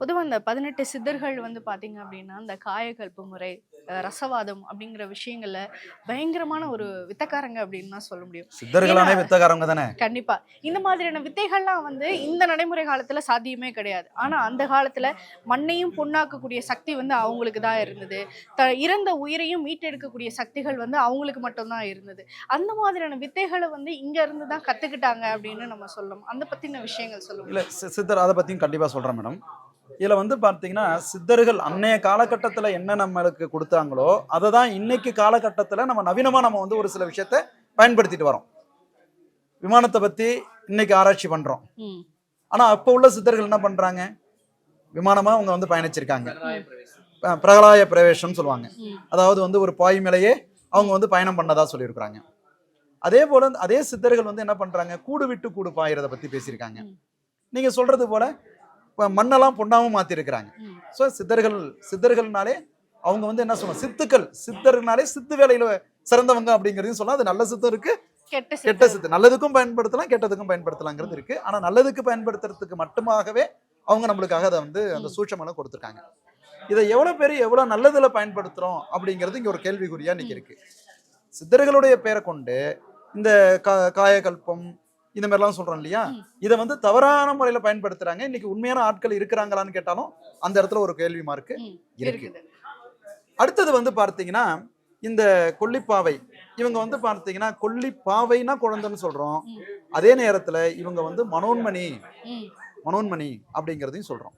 பொதுவா இந்த 18 சித்தர்கள் வந்து பார்த்தீங்க அப்படின்னா, இந்த காயகல்ப முறை, ரசவாதம் அப்படிங்கிற விஷயங்கள்ல பயங்கரமான ஒரு வித்தக்காரங்க அப்படின்னு தான் சொல்ல முடியும். ஏன்னா சித்தர்களானே வித்தகாரங்க தானே. கண்டிப்பா. இந்த மாதிரியான வித்தைகள்லாம் வந்து இந்த நடைமுறை காலத்துல சாத்தியமே கிடையாது. ஆனா அந்த காலத்துல மண்ணையும் பொன்னாக்கக்கூடிய சக்தி வந்து அவங்களுக்கு தான் இருந்தது. இறந்த உயிரையும் மீட்டெடுக்கக்கூடிய சக்திகள் வந்து அவங்களுக்கு மட்டும் தான் இருந்தது. அந்த மாதிரியான வித்தைகள வந்து இங்க இருந்து தான் கத்துக்கிட்டாங்க அப்படின்னு நம்ம சொல்லலாம். அந்த பத்தின விஷயங்கள் சொல்லுங்க. இல்ல சித்தர் அதை பத்தியும் கண்டிப்பா சொல்றேன் மேடம். இதுல வந்து பார்த்தீங்கன்னா, சித்தர்கள் அன்னைய காலகட்டத்துல என்ன நம்மளுக்கு குடுத்தாங்களோ, அத தான் இன்னைக்கு காலகட்டத்துல நம்ம நவீனமா வந்து ஒரு சில விஷயத்த பயன்படுத்திட்டு வரோம். விமானத்த பத்தி இன்னைக்கு ஆராய்ச்சி பண்றோம். ம். ஆனா அப்ப உள்ள சித்தர்கள் என்ன பண்றாங்க? விமானமா அவங்க வந்து பயணிச்சிருக்காங்க. ம். பிரகலாய பிரவேசம்னு சொல்லுவாங்க. ம். அதாவது வந்து ஒரு பாய் மேலேயே அவங்க வந்து பயணம் பண்ணதா சொல்லியிருக்கிறாங்க. அதே போல அதே சித்தர்கள் வந்து என்ன பண்றாங்க? கூடு விட்டு கூடு பாயிறத பத்தி பேசியிருக்காங்க. ம். நீங்க சொல்றது போல மண்ணெல்லாம் பொன்னாவும் மாத்திருக்கிறாங்க. ம். ஸோ சித்தர்கள்னாலே அவங்க வந்து என்ன சொல்லுவாங்க? சித்தர்னாலே சித்து வேலையில சிறந்தவங்க அப்படிங்கிறதையும் சொல்லலாம். அது நல்ல சித்தம் இருக்கு, கெட்ட கெட்ட சித்தர். சித்து. நல்லதுக்கும் பயன்படுத்தலாம், கெட்டதுக்கும் பயன்படுத்தலாங்கிறது இருக்கு. ஆனா நல்லதுக்கு பயன்படுத்துறதுக்கு மட்டுமாகவே அவங்க நம்மளுக்காக அதை வந்து அந்த சூட்சமெல்லாம் கொடுத்துருக்காங்க. இதை எவ்வளவு பேர் எவ்வளவு நல்லதுல பயன்படுத்துறோம் அப்படிங்கிறது இங்க ஒரு கேள்விக்குறியா இன்னைக்கு இருக்கு. சித்தர்களுடைய பேரை கொண்டு இந்த காயகல்பம் இந்த மாதிரிலாம் சொல்றோம் இல்லையா, இதை வந்து தவறான முறையில பயன்படுத்துறாங்க. இன்னைக்கு உண்மையான ஆட்கள் இருக்கிறாங்களான்னு கேட்டாலும் அந்த இடத்துல ஒரு கேள்வி மார்க்கு இருக்கு. இருக்குது. அடுத்தது வந்து பார்த்தீங்கன்னா, இந்த கொல்லிப்பாவை இவங்க வந்து பார்த்தீங்கன்னா, கொல்லிப்பாவைனா குழந்தைன்னு சொல்றோம். ம். அதே நேரத்துல இவங்க வந்து மனோன்மணி ம். மனோன்மணி அப்படிங்கிறதையும் சொல்றோம்.